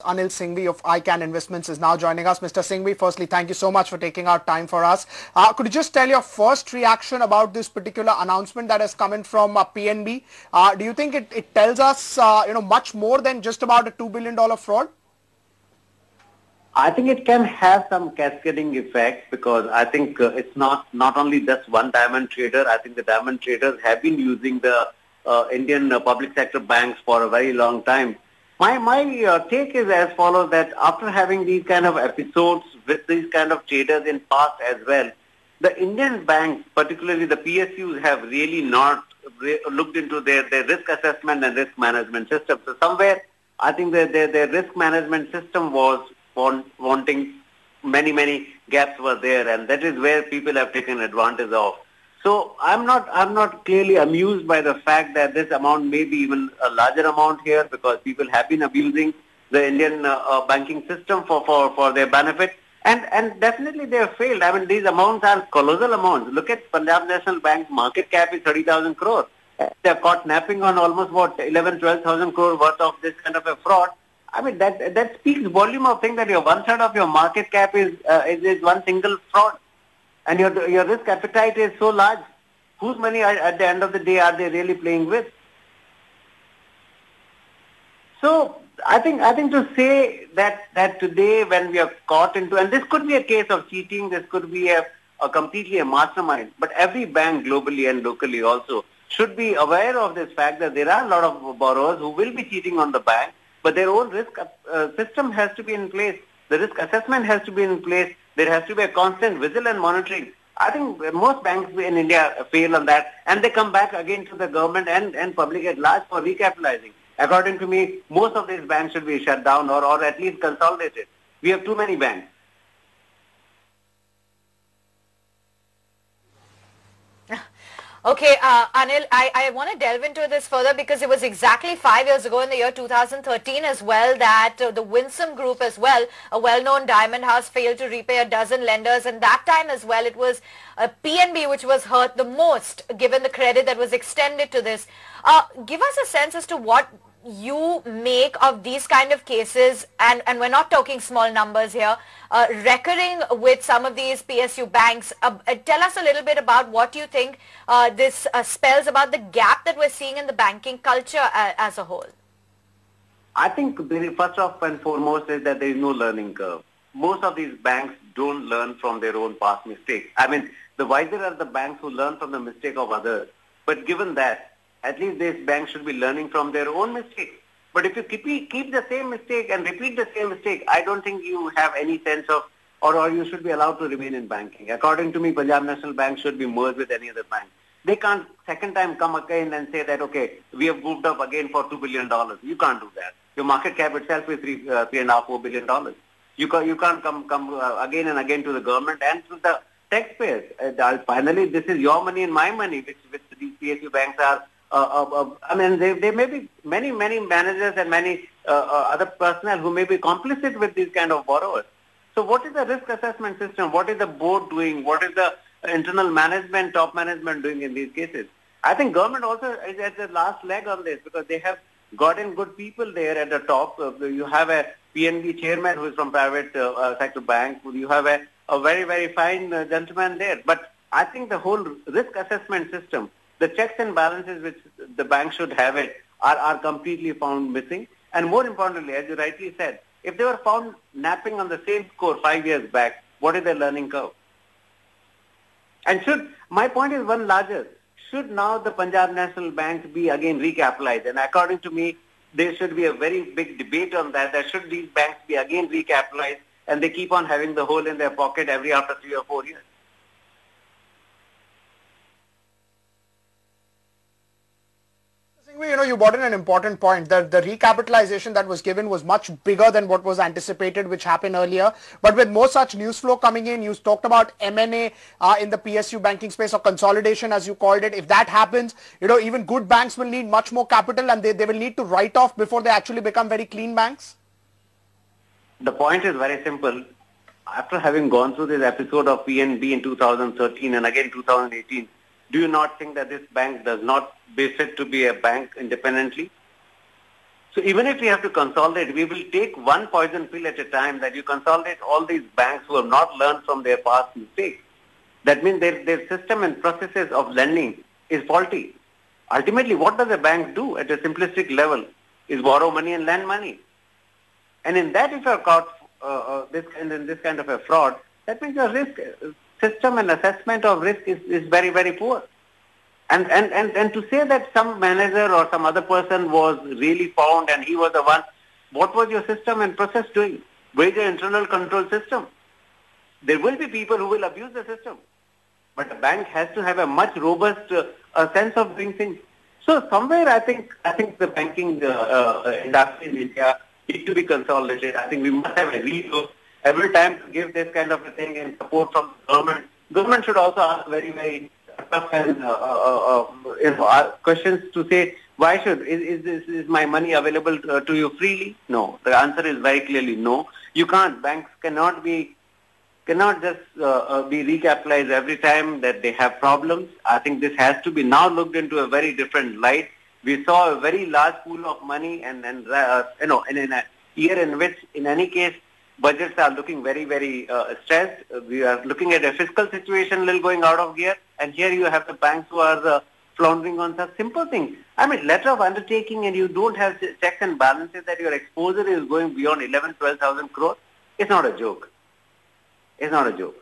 Anil Singhvi of ICANN Investments is now joining us. Mr. Singhvi, firstly, thank you so much for taking out time for us. Could you just tell your first reaction about this particular announcement that has come in from PNB? Do you think it tells us, much more than just about a $2 billion fraud? I think it can have some cascading effect because I think it's not only just one diamond trader. I think the diamond traders have been using the Indian public sector banks for a very long time. My take is as follows, that after having these kind of episodes with these kind of traders in past as well, the Indian banks, particularly the PSUs, have really not looked into their risk assessment and risk management system. So somewhere, I think their risk management system was wanting many gaps were there, and that is where people have taken advantage of. So I'm not clearly amused by the fact that this amount may be even a larger amount here, because people have been abusing the Indian banking system for their benefit, and definitely they have failed. I mean, these amounts are colossal amounts. Look at Punjab National Bank's market cap is 30,000 crore. They are caught napping on almost 11,000-12,000 crore worth of this kind of a fraud. I mean, that speaks volume of thing that your 1/3 of your market cap is one single fraud. And your risk appetite is so large. Whose money at the end of the day are they really playing with? So I think to say that today when we are caught into, and this could be a case of cheating, this could be a completely a mastermind, but every bank globally and locally also should be aware of this fact that there are a lot of borrowers who will be cheating on the bank, but their own risk system has to be in place. The risk assessment has to be in place. There has to be a constant vigilant monitoring. I think most banks in India fail on that, and they come back again to the government and public at large for recapitalizing. According to me, most of these banks should be shut down or at least consolidated. We have too many banks. Okay, Anil, I want to delve into this further because it was exactly 5 years ago in the year 2013 as well that the Winsome Group as well, a well-known diamond house, failed to repay a dozen lenders, and that time as well it was PNB which was hurt the most given the credit that was extended to this. Give us a sense as to what you make of these kind of cases, and we're not talking small numbers here, recurring with some of these PSU banks. Tell us a little bit about what you think this spells about the gap that we're seeing in the banking culture as a whole. I think first off and foremost is that there is no learning curve. Most of these banks don't learn from their own past mistakes. I mean, the wiser are the banks who learn from the mistake of others. But given that, at least these banks should be learning from their own mistakes. But if you keep the same mistake and repeat the same mistake, I don't think you have any sense of, or you should be allowed to remain in banking. According to me, Punjab National Bank should be merged with any other bank. They can't second time come again and say that, okay, we have moved up again for $2 billion. You can't do that. Your market cap itself is $3.5-4 billion. You can't come again and again to the government and to the taxpayers. Finally, this is your money and my money, which these PSU banks are. I mean, there may be many managers and many other personnel who may be complicit with these kind of borrowers. So what is the risk assessment system? What is the board doing? What is the internal management, top management doing in these cases? I think government also is at the last leg on this because they have gotten good people there at the top. You have a PNB chairman who is from private sector bank. You have a very fine gentleman there. But I think the whole risk assessment system, the checks and balances which the bank should have are completely found missing. And more importantly, as you rightly said, if they were found napping on the same score 5 years back, what is their learning curve? And my point is one larger. Should now the Punjab National Bank be again recapitalized? And according to me, there should be a very big debate on that. That should these banks be again recapitalized and they keep on having the hole in their pocket every after 3 or 4 years? You brought in an important point that the recapitalization that was given was much bigger than what was anticipated, which happened earlier. But with more such news flow coming in, you talked about M&A in the PSU banking space, or consolidation as you called it. If that happens, even good banks will need much more capital, and they will need to write off before they actually become very clean banks. The point is very simple. After having gone through this episode of PNB in 2013 and again 2018, do you not think that this bank does not be fit to be a bank independently? So even if we have to consolidate, we will take one poison pill at a time, that you consolidate all these banks who have not learned from their past mistakes. That means their system and processes of lending is faulty. Ultimately, what does a bank do at a simplistic level is borrow money and lend money. And in that, if you are caught in this kind of a fraud, that means your risk system and assessment of risk is very, very poor. And to say that some manager or some other person was really found and he was the one, what was your system and process doing? Where is your internal control system? There will be people who will abuse the system. But a bank has to have a much robust sense of doing things. So somewhere I think the banking industry in India need to be consolidated. I think we must have a relook every time to give this kind of a thing and support from the government. Government should also ask very, very tough and questions to say, why is my money available to you freely? No. The answer is very clearly no. You can't. Banks cannot just be recapitalized every time that they have problems. I think this has to be now looked into a very different light. We saw a very large pool of money and in a year in which, in any case, budgets are looking very, very stressed. We are looking at a fiscal situation a little going out of gear. And here you have the banks who are floundering on such simple things. I mean, letter of undertaking, and you don't have checks and balances, that your exposure is going beyond 11,000, 12,000 crores. It's not a joke. It's not a joke.